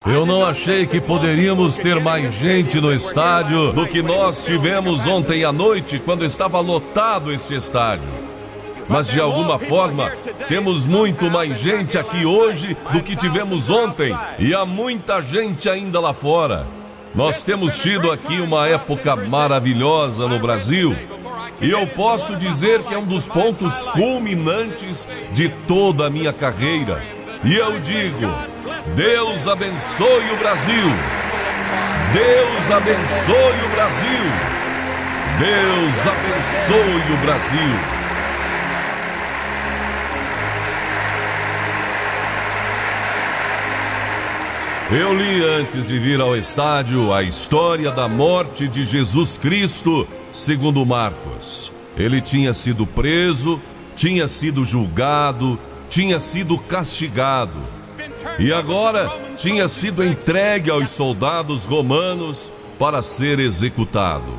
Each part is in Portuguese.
Eu não achei que poderíamos ter mais gente no estádio do que nós tivemos ontem à noite, quando estava lotado este estádio. Mas de alguma forma, temos muito mais gente aqui hoje do que tivemos ontem, e há muita gente ainda lá fora. Nós temos tido aqui uma época maravilhosa no Brasil, e eu posso dizer que é um dos pontos culminantes de toda a minha carreira. E eu digo: Deus abençoe o Brasil! Deus abençoe o Brasil! Deus abençoe o Brasil! Eu li antes de vir ao estádio a história da morte de Jesus Cristo, segundo Marcos. Ele tinha sido preso, tinha sido julgado, tinha sido castigado e agora tinha sido entregue aos soldados romanos para ser executado.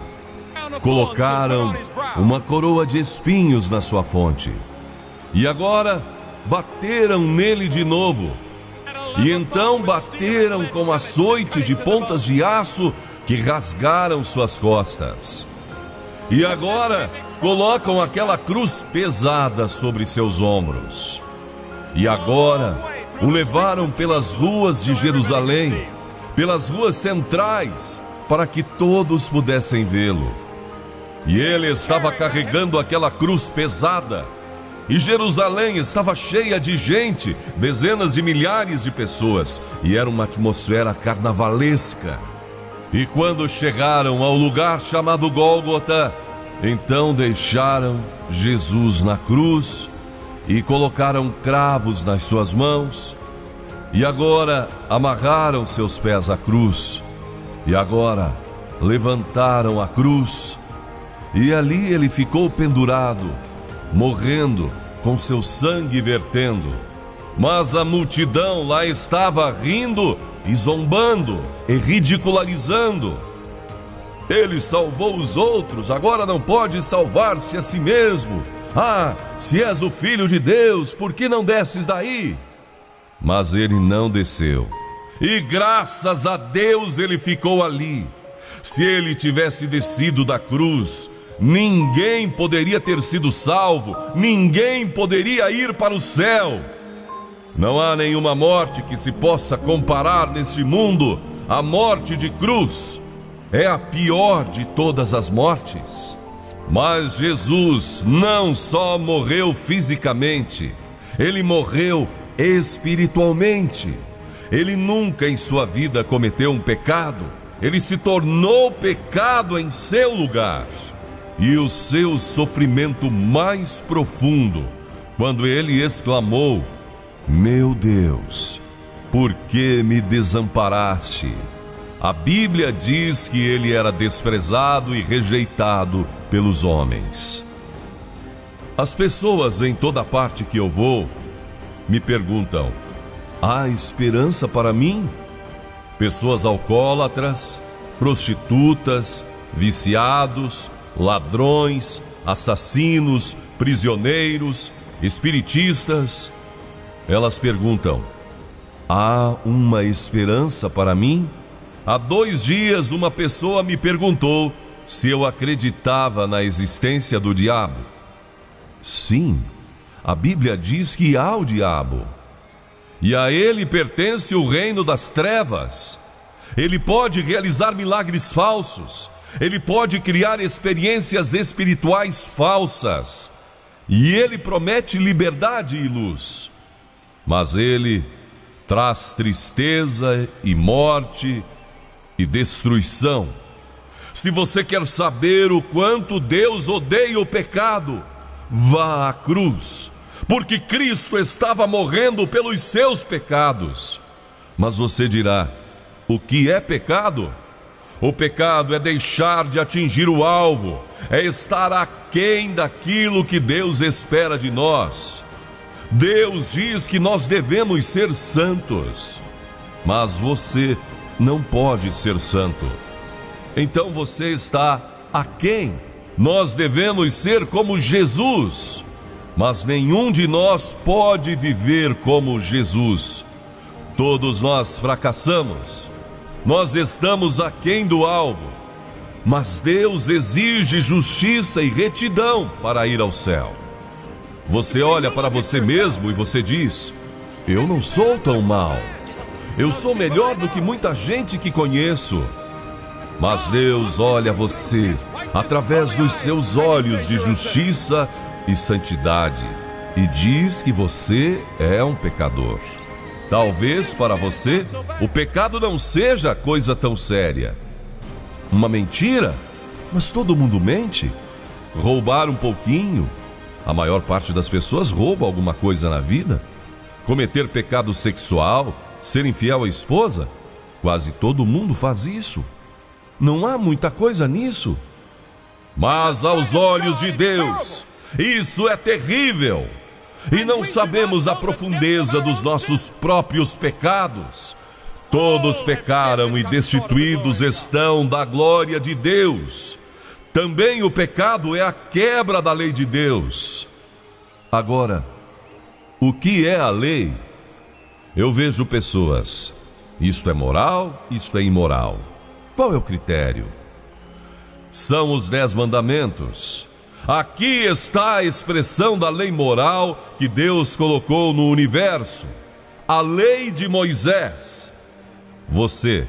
Colocaram uma coroa de espinhos na sua fronte e agora bateram nele de novo. E então bateram com açoite de pontas de aço que rasgaram suas costas. E agora colocam aquela cruz pesada sobre seus ombros. E agora o levaram pelas ruas de Jerusalém, pelas ruas centrais, para que todos pudessem vê-lo. E ele estava carregando aquela cruz pesada. E Jerusalém estava cheia de gente, dezenas de milhares de pessoas, e era uma atmosfera carnavalesca. E quando chegaram ao lugar chamado Gólgota, então deixaram Jesus na cruz e colocaram cravos nas suas mãos, e agora amarraram seus pés à cruz, e agora levantaram a cruz, e ali ele ficou pendurado, morrendo, com seu sangue vertendo. Mas a multidão lá estava rindo e zombando e ridicularizando. Ele salvou os outros, agora não pode salvar-se a si mesmo. Ah, se és o Filho de Deus, por que não desces daí? Mas ele não desceu. E graças a Deus ele ficou ali. Se ele tivesse descido da cruz, ninguém poderia ter sido salvo, ninguém poderia ir para o céu. Não há nenhuma morte que se possa comparar neste mundo à morte de cruz. É a pior de todas as mortes. Mas Jesus não só morreu fisicamente, ele morreu espiritualmente. Ele nunca em sua vida cometeu um pecado, ele se tornou pecado em seu lugar. E o seu sofrimento mais profundo, quando ele exclamou: meu Deus, por que me desamparaste? A Bíblia diz que ele era desprezado e rejeitado pelos homens. As pessoas em toda parte que eu vou me perguntam: há esperança para mim? Pessoas alcoólatras, prostitutas, viciados, ladrões, assassinos, prisioneiros, espiritistas. Elas perguntam: há uma esperança para mim? Há 2 dias uma pessoa me perguntou se eu acreditava na existência do diabo. Sim, a Bíblia diz que há o diabo. E a ele pertence o reino das trevas. Ele pode realizar milagres falsos. Ele pode criar experiências espirituais falsas. E ele promete liberdade e luz. Mas ele traz tristeza e morte e destruição. Se você quer saber o quanto Deus odeia o pecado, vá à cruz, porque Cristo estava morrendo pelos seus pecados. Mas você dirá: o que é pecado? O pecado é deixar de atingir o alvo, é estar aquém daquilo que Deus espera de nós. Deus diz que nós devemos ser santos, mas você não pode ser santo. Então você está aquém. Nós devemos ser como Jesus, mas nenhum de nós pode viver como Jesus. Todos nós fracassamos. Nós estamos aquém do alvo. Mas Deus exige justiça e retidão para ir ao céu. Você olha para você mesmo e você diz: eu não sou tão mau. Eu sou melhor do que muita gente que conheço. Mas Deus olha você através dos seus olhos de justiça e santidade e diz que você é um pecador. Talvez para você o pecado não seja coisa tão séria. Uma mentira? Mas todo mundo mente. Roubar um pouquinho? A maior parte das pessoas rouba alguma coisa na vida. Cometer pecado sexual? Ser infiel à esposa? Quase todo mundo faz isso. Não há muita coisa nisso. Mas aos olhos de Deus, isso é terrível. E não sabemos a profundeza dos nossos próprios pecados. Todos pecaram e destituídos estão da glória de Deus. Também o pecado é a quebra da lei de Deus. Agora, o que é a lei? Eu vejo pessoas: isto é moral, isto é imoral. Qual é o critério? São os 10 mandamentos. Aqui está a expressão da lei moral que Deus colocou no universo. A lei de Moisés. Você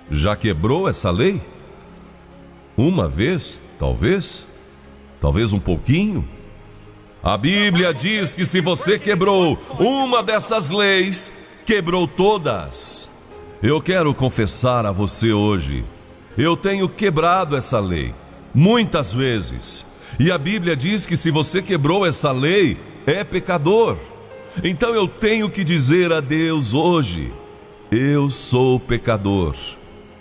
já quebrou essa lei? Uma vez, talvez? Talvez um pouquinho? A Bíblia diz que se você quebrou uma dessas leis, quebrou todas. Eu quero confessar a você hoje: eu tenho quebrado essa lei muitas vezes. E a Bíblia diz que se você quebrou essa lei, é pecador. Então eu tenho que dizer a Deus hoje: eu sou pecador.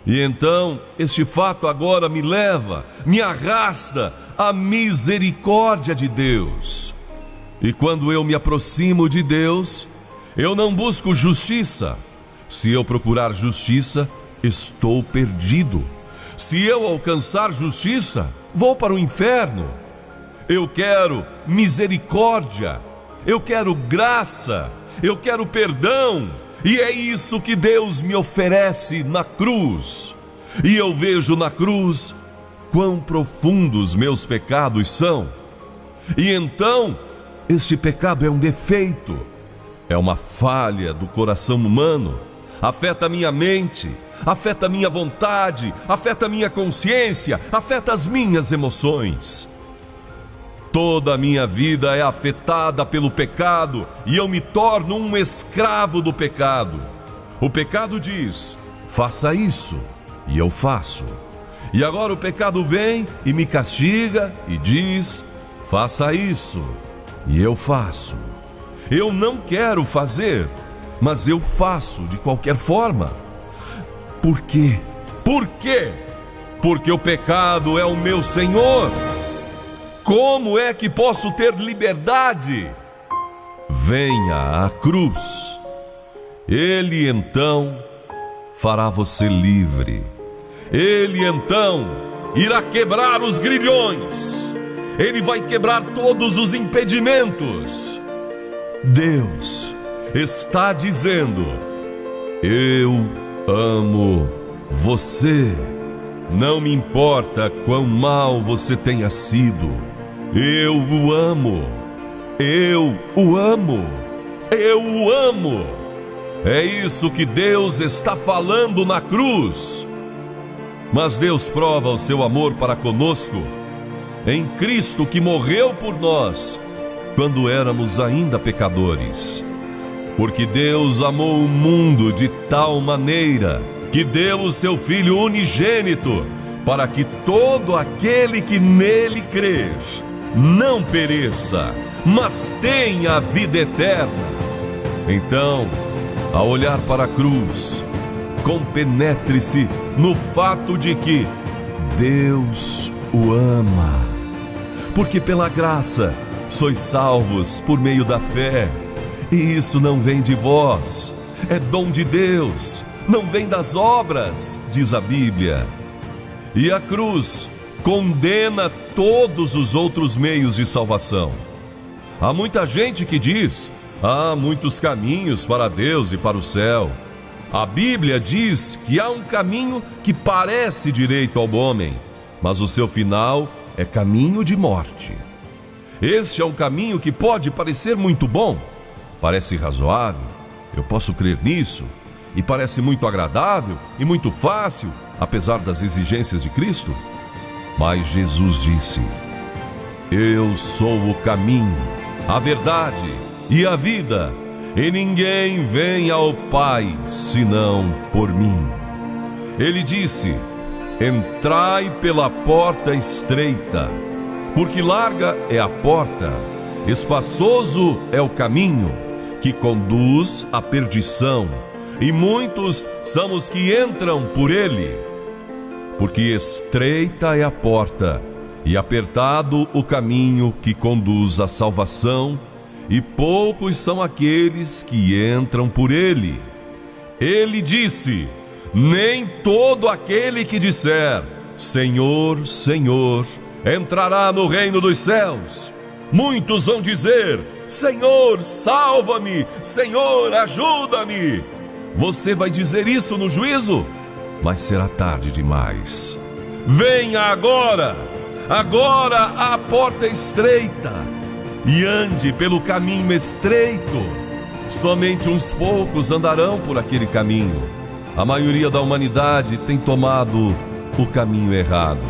E então este fato agora me leva, me arrasta à misericórdia de Deus. E quando eu me aproximo de Deus, eu não busco justiça. Se eu procurar justiça, estou perdido. Se eu alcançar justiça, vou para o inferno. Eu quero misericórdia, eu quero graça, eu quero perdão. E é isso que Deus me oferece na cruz. E eu vejo na cruz quão profundos meus pecados são. E então, este pecado é um defeito, é uma falha do coração humano. Afeta a minha mente, afeta a minha vontade, afeta a minha consciência, afeta as minhas emoções. Toda a minha vida é afetada pelo pecado e eu me torno um escravo do pecado. O pecado diz: faça isso, e eu faço. E agora o pecado vem e me castiga e diz: faça isso, e eu faço. Eu não quero fazer, mas eu faço de qualquer forma. Por quê? Por quê? Porque o pecado é o meu Senhor. Como é que posso ter liberdade? Venha à cruz. Ele então fará você livre. Ele então irá quebrar os grilhões. Ele vai quebrar todos os impedimentos. Deus está dizendo: eu amo você. Não me importa quão mal você tenha sido. Eu o amo. Eu o amo. Eu o amo. É isso que Deus está falando na cruz. Mas Deus prova o seu amor para conosco em Cristo, que morreu por nós quando éramos ainda pecadores. Porque Deus amou o mundo de tal maneira que deu o seu Filho unigênito, para que todo aquele que nele crer não pereça, mas tenha a vida eterna. Então, ao olhar para a cruz, compenetre-se no fato de que Deus o ama. Porque pela graça sois salvos por meio da fé. E isso não vem de vós, é dom de Deus, não vem das obras, diz a Bíblia. E a cruz condena todos os outros meios de salvação. Há muita gente que diz: Há muitos caminhos para Deus e para o céu. A Bíblia diz que há um caminho que parece direito ao homem, mas o seu final é caminho de morte. Este é um caminho que pode parecer muito bom, parece razoável, eu posso crer nisso, e parece muito agradável e muito fácil, apesar das exigências de Cristo. Mas Jesus disse: eu sou o caminho, a verdade e a vida, e ninguém vem ao Pai senão por mim. Ele disse: entrai pela porta estreita, porque larga é a porta, espaçoso é o caminho que conduz à perdição, e muitos são os que entram por ele. Porque estreita é a porta, e apertado o caminho que conduz à salvação, e poucos são aqueles que entram por ele. Ele disse: nem todo aquele que disser Senhor, Senhor, entrará no reino dos céus. Muitos vão dizer: Senhor, salva-me, Senhor, ajuda-me. Você vai dizer isso no juízo, mas será tarde demais. Venha agora, agora à porta estreita, e ande pelo caminho estreito. Somente uns poucos andarão por aquele caminho. A maioria da humanidade tem tomado o caminho errado,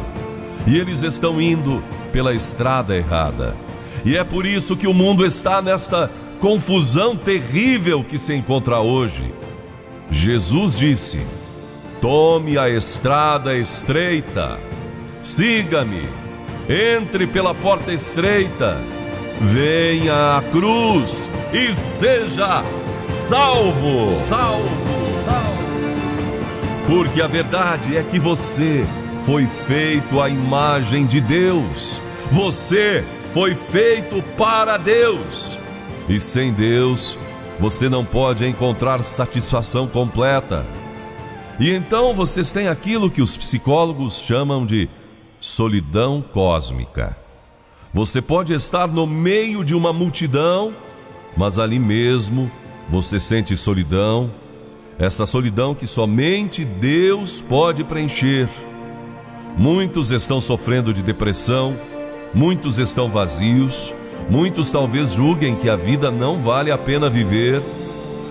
e eles estão indo pela estrada errada. E é por isso que o mundo está nesta confusão terrível que se encontra hoje. Jesus disse: tome a estrada estreita, siga-me, entre pela porta estreita, venha à cruz e seja salvo. Porque a verdade é que você foi feito à imagem de Deus. Você foi feito para Deus. E sem Deus, você não pode encontrar satisfação completa. E então vocês têm aquilo que os psicólogos chamam de solidão cósmica. Você pode estar no meio de uma multidão, mas ali mesmo você sente solidão. Essa solidão que somente Deus pode preencher. Muitos estão sofrendo de depressão, muitos estão vazios, muitos talvez julguem que a vida não vale a pena viver.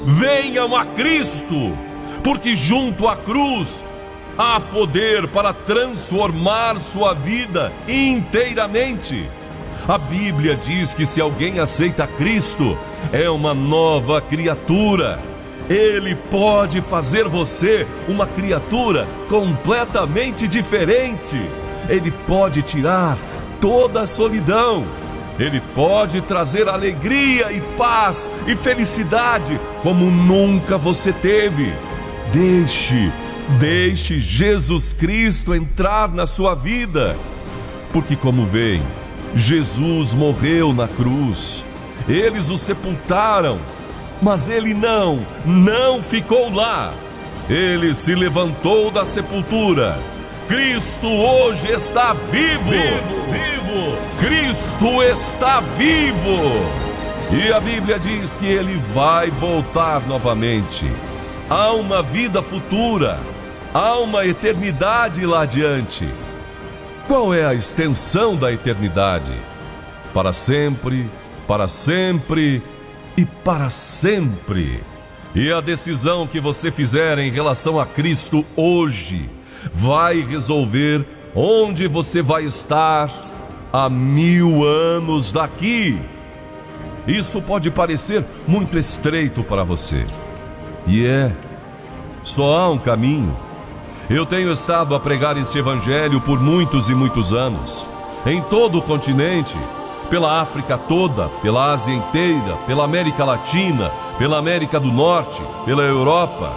Venham a Cristo, porque junto à cruz há poder para transformar sua vida inteiramente. A Bíblia diz que se alguém aceita Cristo, é uma nova criatura. Ele pode fazer você uma criatura completamente diferente. Ele pode tirar toda a solidão. Ele pode trazer alegria e paz e felicidade como nunca você teve. Deixe Jesus Cristo entrar na sua vida. Porque como veem, Jesus morreu na cruz. Eles o sepultaram, mas ele não ficou lá. Ele se levantou da sepultura. Cristo hoje está vivo. Cristo está vivo. E a Bíblia diz que ele vai voltar novamente. Há uma vida futura, há uma eternidade lá adiante. Qual é a extensão da eternidade? Para sempre, para sempre e para sempre. E a decisão que você fizer em relação a Cristo hoje vai resolver onde você vai estar há 1000 anos daqui. Isso pode parecer muito estreito para você. E só há um caminho. Eu tenho estado a pregar esse evangelho por muitos e muitos anos, em todo o continente, pela África toda, pela Ásia inteira, pela América Latina, pela América do Norte, pela Europa.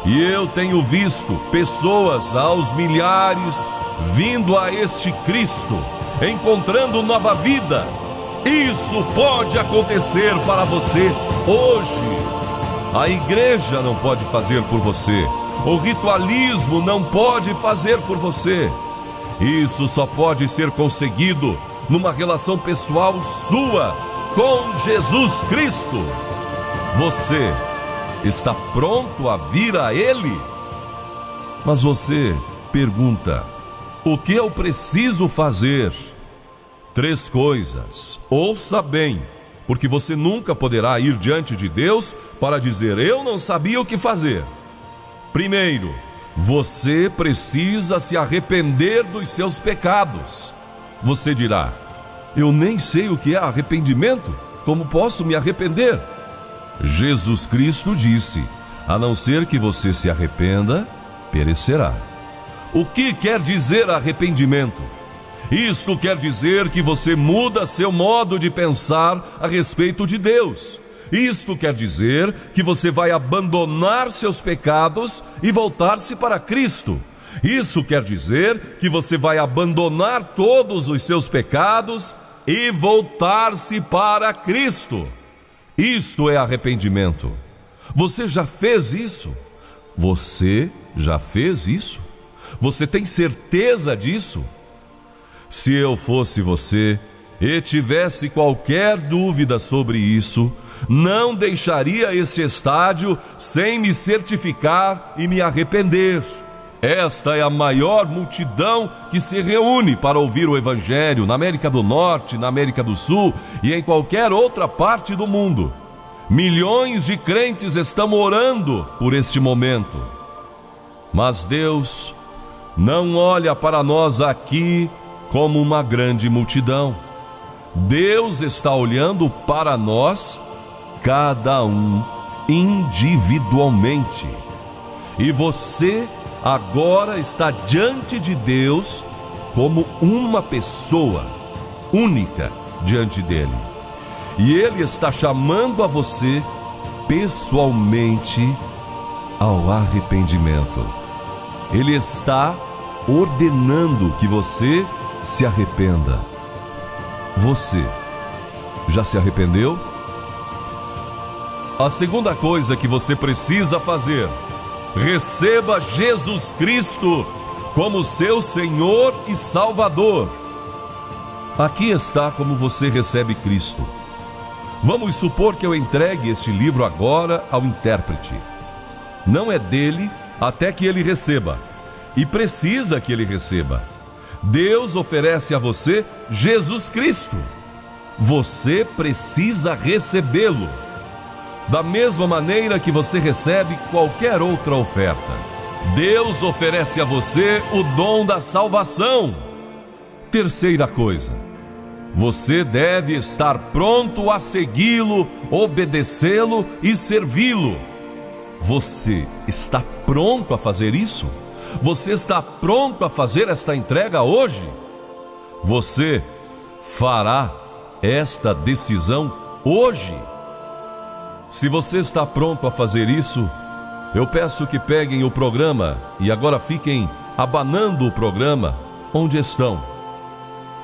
E eu tenho visto pessoas aos milhares vindo a este Cristo, encontrando nova vida. Isso pode acontecer para você hoje. A igreja não pode fazer por você. O ritualismo não pode fazer por você. Isso só pode ser conseguido numa relação pessoal sua com Jesus Cristo. Você está pronto a vir a Ele? Mas você pergunta: o que eu preciso fazer? 3 coisas. Ouça bem, porque você nunca poderá ir diante de Deus para dizer: eu não sabia o que fazer. Primeiro, você precisa se arrepender dos seus pecados. Você dirá: eu nem sei o que é arrependimento. Como posso me arrepender? Jesus Cristo disse: a não ser que você se arrependa, perecerá. O que quer dizer arrependimento? Isto quer dizer que você muda seu modo de pensar a respeito de Deus. Isto quer dizer que você vai abandonar seus pecados e voltar-se para Cristo. Isso quer dizer que você vai abandonar todos os seus pecados e voltar-se para Cristo. Isto é arrependimento. Você já fez isso? Você já fez isso? Você tem certeza disso? Se eu fosse você e tivesse qualquer dúvida sobre isso, não deixaria esse estádio sem me certificar e me arrepender. Esta é a maior multidão que se reúne para ouvir o Evangelho na América do Norte, na América do Sul e em qualquer outra parte do mundo. Milhões de crentes estão orando por este momento. Mas Deus não olha para nós aqui como uma grande multidão. Deus está olhando para nós, cada um individualmente. E você agora está diante de Deus como uma pessoa única diante dele. E Ele está chamando a você pessoalmente ao arrependimento. Ele está ordenando que você se arrependa. Você já se arrependeu? A segunda coisa que você precisa fazer: receba Jesus Cristo como seu Senhor e Salvador. Aqui está como você recebe Cristo. Vamos supor que eu entregue este livro agora ao intérprete. Não é dele até que ele receba, e precisa que ele receba. Deus oferece a você Jesus Cristo. Você precisa recebê-lo, da mesma maneira que você recebe qualquer outra oferta. Deus oferece a você o dom da salvação. Terceira coisa: você deve estar pronto a segui-lo, obedecê-lo e servi-lo. Você está pronto a fazer isso? Você está pronto a fazer esta entrega hoje? Você fará esta decisão hoje? Se você está pronto a fazer isso, eu peço que peguem o programa e agora fiquem abanando o programa onde estão.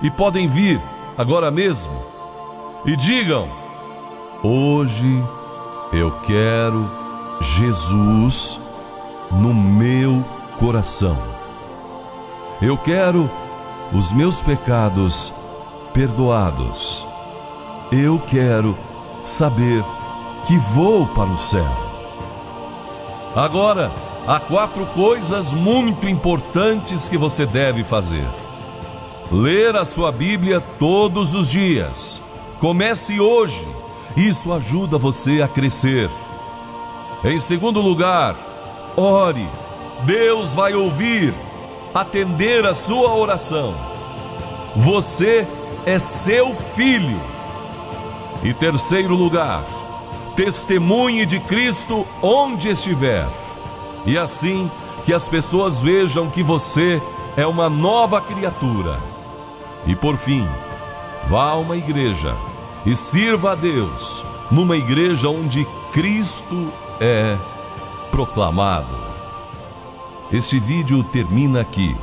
E podem vir agora mesmo e digam: hoje eu quero Jesus no meu coração. Eu quero os meus pecados perdoados. Eu quero saber que vou para o céu. Agora, há 4 coisas muito importantes que você deve fazer. Ler a sua Bíblia todos os dias. Comece hoje. Isso ajuda você a crescer. Em segundo lugar, ore. Deus vai ouvir, atender a sua oração. Você é seu filho. E terceiro lugar, testemunhe de Cristo onde estiver. E assim que as pessoas vejam que você é uma nova criatura. E por fim, vá a uma igreja e sirva a Deus numa igreja onde Cristo é proclamado. Este vídeo termina aqui.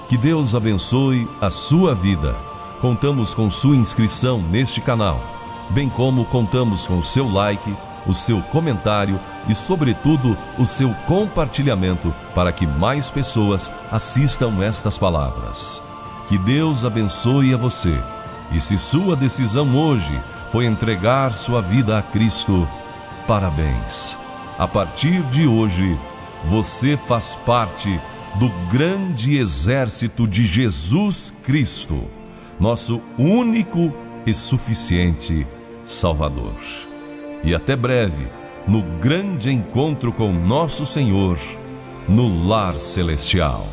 Que Deus abençoe a sua vida. Contamos com sua inscrição neste canal, bem como contamos com o seu like, o seu comentário e, sobretudo, o seu compartilhamento para que mais pessoas assistam estas palavras. Que Deus abençoe a você. E se sua decisão hoje foi entregar sua vida a Cristo, parabéns. A partir de hoje, você faz parte do grande exército de Jesus Cristo, nosso único e suficiente Salvador. E até breve, no grande encontro com nosso Senhor, no lar celestial.